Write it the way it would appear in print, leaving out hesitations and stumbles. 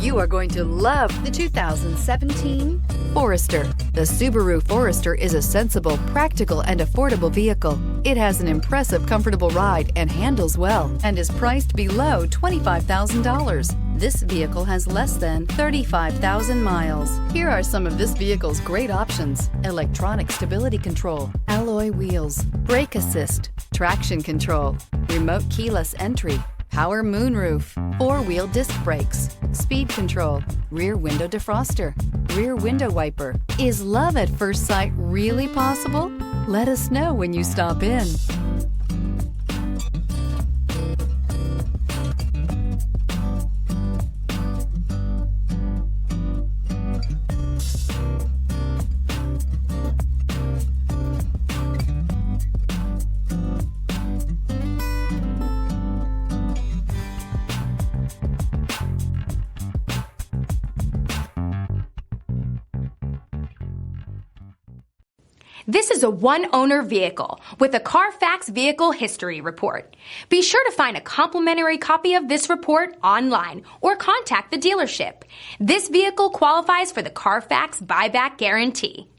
You are going to love the 2017 Forester. The Subaru Forester is a sensible, practical, and affordable vehicle. It has an impressive, comfortable ride and handles well and is priced below $25,000. This vehicle has less than 35,000 miles. Here are some of this vehicle's great options: electronic stability control, alloy wheels, brake assist, traction control, remote keyless entry, power moonroof, four-wheel disc brakes, speed control, rear window defroster, rear window wiper. Is love at first sight really possible? Let us know when you stop in. This is a one-owner vehicle with a Carfax Vehicle History Report. Be sure to find a complimentary copy of this report online or contact the dealership. This vehicle qualifies for the Carfax Buyback Guarantee.